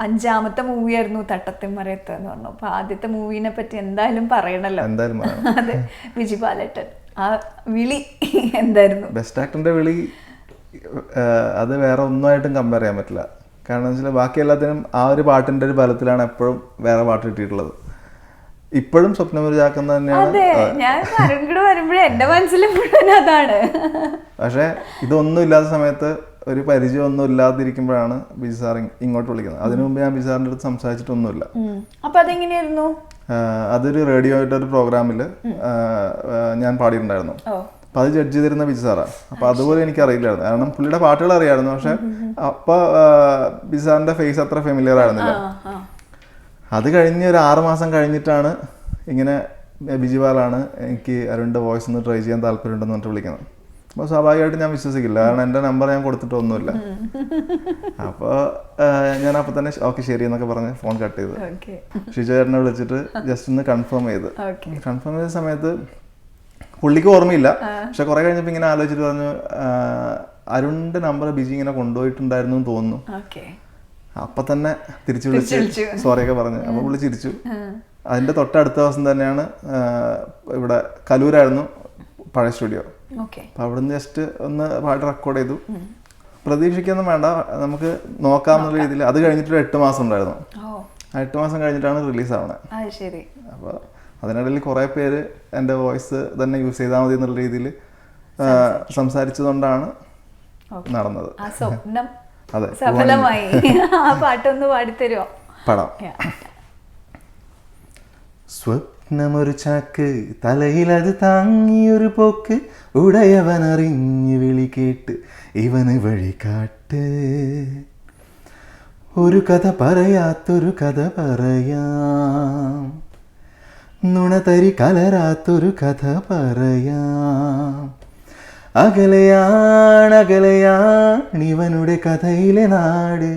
5ാമത്തെ മൂവിയായിരുന്നു തട്ടത്തിൻമറയത്ത് എന്ന് പറഞ്ഞു. അപ്പൊ ആദ്യത്തെ മൂവിനെ പറ്റി എന്തായാലും പറയണല്ലോ. അതെ, വിജി ബാലേട്ടൻ ആ വിളി എന്തായിരുന്നു? ബെസ്റ്റ് ആക്ടറിന്റെ വിളി അത് വേറെ ഒന്നുമായിട്ടും കമ്പയർ ചെയ്യാൻ പറ്റില്ല. കാരണം വെച്ചാൽ ബാക്കി എല്ലാത്തിനും ആ ഒരു പാട്ടിന്റെ ഒരു ബലത്തിലാണ് എപ്പോഴും വേറെ പാട്ട് കിട്ടിയിട്ടുള്ളത്. ഇപ്പോഴും സ്വപ്നമുരുചാക്കുന്ന തന്നെയാണ്. ഞാൻ അരുൺകൂടെ വരുമ്പോഴേ എന്റെ മനസ്സിലും അതാണ്. പക്ഷെ ഇതൊന്നും ഇല്ലാത്ത സമയത്ത്, ഒരു പരിചയം ഒന്നും ഇല്ലാതിരിക്കുമ്പോഴാണ് ബിജു സാർ ഇങ്ങോട്ട് വിളിക്കുന്നത്. അതിനു മുമ്പ് ഞാൻ ബിജു സാറിന്റെ അടുത്ത് സംസാരിച്ചിട്ടൊന്നുമില്ല. അപ്പൊ അതെങ്ങനെയായിരുന്നു? അതൊരു റേഡിയോ ആയിട്ടൊരു പ്രോഗ്രാമിൽ ഞാൻ പാടിയിട്ടുണ്ടായിരുന്നു. അപ്പൊ അത് ജഡ്ജ് ചെയ്തിരുന്ന ബിജു സാറാണ്. അപ്പൊ അതുപോലെ എനിക്ക് അറിയില്ലായിരുന്നു. കാരണം പുള്ളിയുടെ പാട്ടുകൾ അറിയായിരുന്നു. പക്ഷെ അപ്പൊ ബിജു സാറിന്റെ ഫേസ് അത്ര ഫെമിലിയർ ആയിരുന്നില്ല. അത് കഴിഞ്ഞ് ഒരു 6 മാസം കഴിഞ്ഞിട്ടാണ് ഇങ്ങനെ ബിജു ബാലാണ് എനിക്ക് അരുണിന്റെ വോയിസ് ഒന്ന് ട്രൈ ചെയ്യാൻ താല്പര്യമുണ്ടെന്ന് പറഞ്ഞിട്ട് വിളിക്കുന്നത്. അപ്പോൾ സ്വാഭാവികമായിട്ട് ഞാൻ വിശ്വസിക്കില്ല. കാരണം എൻ്റെ നമ്പർ ഞാൻ കൊടുത്തിട്ടൊന്നുമില്ല. അപ്പോൾ ഞാൻ അപ്പം തന്നെ ഓക്കെ ശരി എന്നൊക്കെ പറഞ്ഞ് ഫോൺ കട്ട് ചെയ്തു. ഷിജു ചേട്ടനെ വിളിച്ചിട്ട് ജസ്റ്റ് ഒന്ന് കൺഫേം ചെയ്ത്. കൺഫേം ചെയ്ത സമയത്ത് പുള്ളിക്ക് ഓർമ്മയില്ല. പക്ഷെ കുറെ കഴിഞ്ഞപ്പോൾ ഇങ്ങനെ ആലോചിച്ചിട്ട് പറഞ്ഞു, അരുണിന്റെ നമ്പർ ബിജി ഇങ്ങനെ കൊണ്ടുപോയിട്ടുണ്ടായിരുന്നു എന്ന് തോന്നുന്നു. അപ്പൊ തന്നെ തിരിച്ചു വിളിച്ച് സോറിയൊക്കെ പറഞ്ഞു. അപ്പൊ പുള്ളി ചിരിച്ചു. അതിന്റെ തൊട്ടടുത്ത ദിവസം തന്നെയാണ് ഇവിടെ കലൂരായിരുന്നു പഴയ സ്റ്റുഡിയോ. അപ്പൊ അവിടുന്ന് ജസ്റ്റ് ഒന്ന് പാട്ട് റെക്കോർഡ് ചെയ്തു. പ്രതീക്ഷിക്കൊന്നും വേണ്ട, നമുക്ക് നോക്കാമെന്നുള്ള രീതിയിൽ. അത് കഴിഞ്ഞിട്ട് 8 മാസം ഉണ്ടായിരുന്നു. 8 മാസം കഴിഞ്ഞിട്ടാണ് റിലീസ് ആവണേ. അപ്പൊ അതിനിടയിൽ കുറെ പേര് എൻ്റെ വോയിസ് തന്നെ യൂസ് ചെയ്താൽ മതി എന്നുള്ള രീതിയിൽ സംസാരിച്ചതുകൊണ്ടാണ് നടന്നത്. അതെ, സഫലമായി. ആ പാട്ടൊന്ന് പാടിത്തരുമോ? പാടാം. സ്വപ്നമൊരു ചാക്ക്, തലയിലത് താങ്ങിയൊരു പോക്ക്, ഉടയവനറിഞ്ഞു വിളി കേട്ട് ഇവന് വഴി കാട്ട്. ഒരു കഥ പറയാത്തൊരു കഥ പറയാം, നുണതരി കലരാത്തൊരു കഥ പറയാം. അകലെയാണിവനുടെ കഥയിലെ നാട്,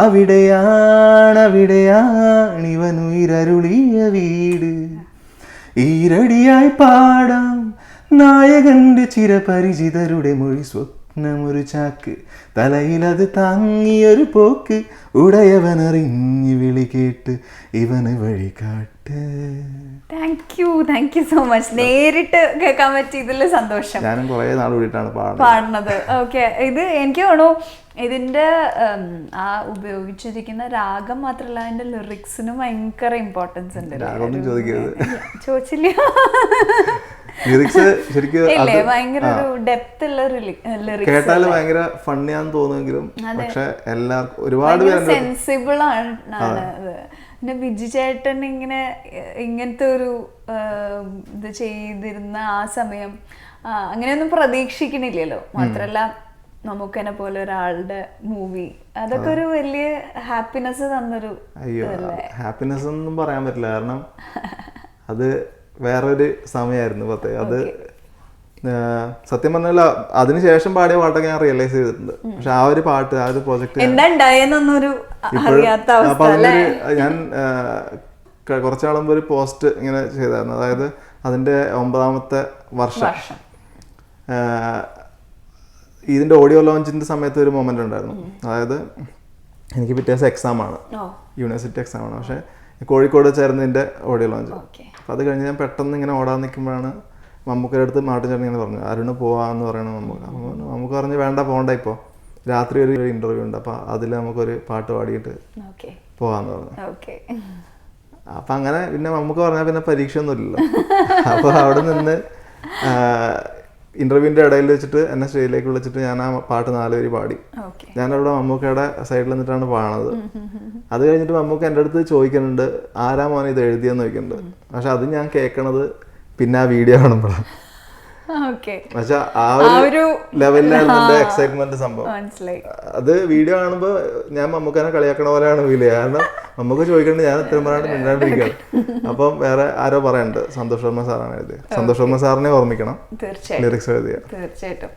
അവിടെയാണിവനുയരരുളിയ വീട്. ഈരടിയായി പാടാം നായകന്റെ ചിരപരിചിതരുടെ മൊഴി. സ്വപ്നമൊരു ചാക്ക്, തലയിലത് താങ്ങിയൊരു പോക്ക്, ഉടയവനറിഞ്ഞു വിളി കേട്ട് ഇവന് വഴി കാട്ട്. Thank you so much. നേരിട്ട് കേൾക്കാൻ പറ്റിയതിൽ സന്തോഷം. ഞാനും കുറെ നാൾ കൂടിയിട്ടാണ് പാടുന്നത്. ഓക്കെ, ഇത് എനിക്ക് തോന്നുന്നു ഇതിന്റെ ആ ഉപയോഗിച്ചിരിക്കുന്ന രാഗം മാത്രമല്ല, അതിന്റെ ലിറിക്സിനും ഭയങ്കര ഇമ്പോർട്ടൻസ് ഉണ്ട്. ചോദിച്ചില്ല? ഭയങ്കര ഒരു ഡെപ്ത് ഉള്ള ലിറിക്സ്. കേട്ടാല് ഭയങ്കര ഫണ്ണിയാന്ന് തോന്നുമെങ്കിലും പക്ഷെ എല്ലാവർക്കും ഒരുപാട് സെൻസിബിൾ ആണ് അത്. പിന്നെ ബിജു ചേട്ടൻ ഇങ്ങനത്തെ ഒരു ഇത് ചെയ്തിരുന്ന ആ സമയം അങ്ങനെയൊന്നും പ്രതീക്ഷിക്കണില്ലല്ലോ. മാത്രല്ല നമുക്കെന്നെ പോലെ ഒരാളുടെ മൂവി, അതൊക്കെ ഒരു വലിയ ഹാപ്പിനെസ് തന്നൊരു. അയ്യോ, ഹാപ്പിനെസ് ഒന്നും പറയാൻ പറ്റില്ല. കാരണം അത് വേറൊരു സമയമായിരുന്നു. അത് സത്യം പറഞ്ഞാൽ അതിനുശേഷം പാടിയ പാട്ടൊക്കെ ഞാൻ റിയലൈസ് ചെയ്തിട്ടുണ്ട്. പക്ഷെ ആ ഒരു പാട്ട്, ആ ഒരു പ്രോജക്ട് ഞാൻ കുറച്ചാൾ മുമ്പ് ഒരു പോസ്റ്റ് ഇങ്ങനെ ചെയ്തായിരുന്നു. അതായത് അതിന്റെ 9ാമത്തെ വർഷം ഇതിന്റെ ഓഡിയോ ലോഞ്ചിന്റെ സമയത്ത് ഒരു മൊമെന്റ് ഉണ്ടായിരുന്നു. അതായത് എനിക്ക് പിറ്റേ ദിവസം എക്സാമാണ്, യൂണിവേഴ്സിറ്റി എക്സാമാണ്. പക്ഷെ കോഴിക്കോട് വെച്ചായിരുന്നു ഇതിന്റെ ഓഡിയോ ലോഞ്ച്. അപ്പം അത് കഴിഞ്ഞ് ഞാൻ പെട്ടെന്ന് ഇങ്ങനെ ഓടാൻ നിൽക്കുമ്പോഴാണ് മമ്മൂക്കയുടെ അടുത്ത് മാട്ടൻ ചേട്ടൻ ഇങ്ങനെ പറഞ്ഞു, അരുണ് പോവാന്ന് പറയണം മമ്മൂക്ക. നമുക്ക് പറഞ്ഞ് വേണ്ട, പോകണ്ട, ഇപ്പോൾ രാത്രി ഒരു ഇന്റർവ്യൂ ഉണ്ട്, അപ്പം അതിൽ നമുക്കൊരു പാട്ട് പാടിയിട്ട് പോവാന്ന് പറഞ്ഞു. അപ്പം അങ്ങനെ പിന്നെ മമ്മൂക്ക പറഞ്ഞാൽ പിന്നെ പരീക്ഷ ഒന്നും ഇല്ലല്ലോ. അപ്പോൾ അവിടെ നിന്ന് ഇന്റർവ്യൂവിന്റെ ഇടയിൽ വെച്ചിട്ട് എന്നെ സ്റ്റേജിലേക്ക് വിളിച്ചിട്ട് ഞാൻ ആ പാട്ട് 4 വരി പാടി. ഞാനവിടെ മമ്മൂക്കയുടെ സൈഡിൽ നിന്നിട്ടാണ് പാടുന്നത്. അത് കഴിഞ്ഞിട്ട് മമ്മൂക്ക എൻ്റെ അടുത്ത് ചോദിക്കുന്നുണ്ട്, ആരാ മോനെ ഇത് എഴുതിയെന്ന് ചോദിക്കുന്നുണ്ട്. പക്ഷെ അത് ഞാൻ കേൾക്കണത് പിന്നെ ആ വീഡിയോ കാണുമ്പോഴാണ്. പക്ഷെ ആ ഒരു ലെവലിലായിരുന്നു എന്റെ എക്സൈറ്റ്മെന്റ് സംഭവം. അത് വീഡിയോ കാണുമ്പോ ഞാൻ മമ്മൂക്കനെ കളിയാക്കണ പോലെയാണ് ഫീൽ ചെയ്യുക. കാരണം മമ്മൂക്ക ചോദിക്കേണ്ടത് ഞാൻ ഇത്രയും പറയാണ്ട് മിണ്ടാണ്ടിരിക്കുകയാണ്. അപ്പം വേറെ ആരോ പറയുന്നുണ്ട്, സന്തോഷ് വർമ്മ സാറാണ് എഴുതിയത്. സന്തോഷ് വർമ്മ സാറിനെ ഓർമ്മിക്കണം ലിറിക്സ് എഴുതിയ. തീർച്ചയായിട്ടും.